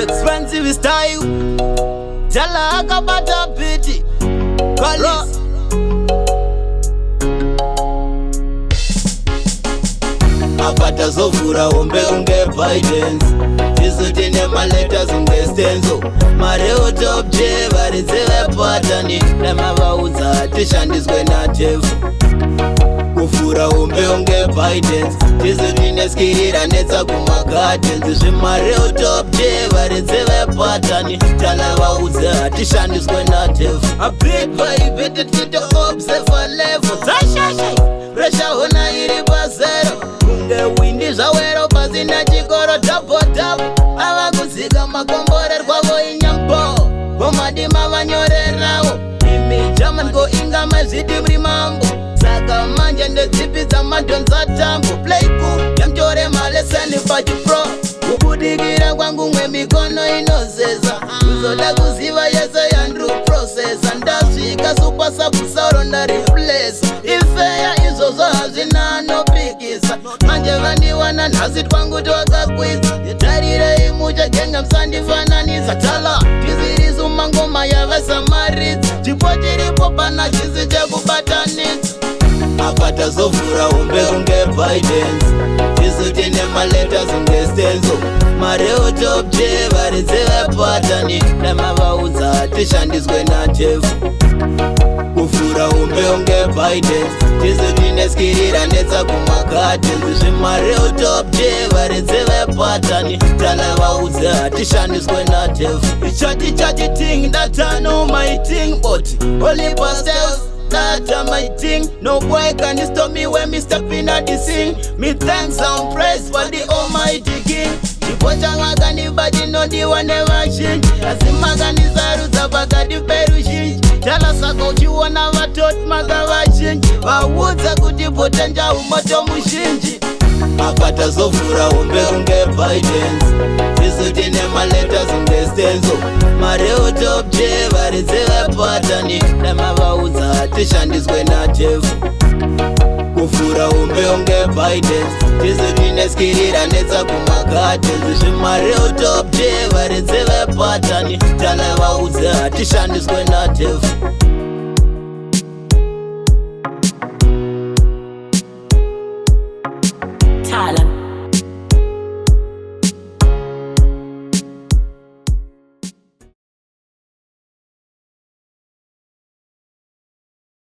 expensive style. Tala akabata piti Collins. Apa Tazovhura Hombe unge Bidens. Tizuti nemaletters unge Stenzo. Mareo top J varidze vepatani. Namavaudza tishandiswe natefu. Kufura Hombe unge Bidens. Tizuti neskirira netsa kumagardens. Zvimareo top J varidze vepatani. Talavaudza tishandiswe natefu. A big vibe to observe level. Pressure hona iri pazero. Windi zvawero pasina chikoro tapotapo. Ava kuzika makomborerwa voinyambo. Komadima vanyorerawo. Imi German go inga mazvidi muri mambo. Saka manje ndedzipidza madhonza tambo. Play cool yamtore maleseni pachipro. Kubudikira kwangu mwe mikono inozeza. Kuzoda kuziva yese yandru processa. Ndasvika super sabusauro ndareplace. Ifeya izvozvo hazvina anopikisa. Manje vandiwana nhasi twangu twakakwidza. Tarirei muchagenga musandifananisa. Tala tizirisu mangoma yavasamaridza. Chipo chiripo pana chisi chekubatanidza. Apa Tazovhura Hombe unge Bidens. Tizuti nemaletters unge Stenzo. Mareo top J varidze vepatani. Namavaudza tishandiswe natefu. Kufura Hombe unge Bidens. Tizuti neskirira netsa kumagardens. Zvimareo top J varidze vepatani. Talavaudza tishandiswe natefu. Ichati ting that I know my thing. But only pastels that my thing. No boy can stop me when me step in at the sing. Me thanks and praise for the Almighty King. Chipocha ngani badi no di never change. Asimagani zaruza bagadi perushinji. Tala sako chiwana vatot magava change. Vawudza kuti potenja umoto mushinji. Apa Tazovhura Hombe unge Bidens. Tizuti nemaletters unge Stenzo. Mareo top J varidze vepatani. Namavaudza tishandiswe natefu. Kufura Hombe unge Bidens. Tizuti neskirira netsa kumagardens. Zvimareo top J varidze vepatani. Talavaudza tishandiswe natefu.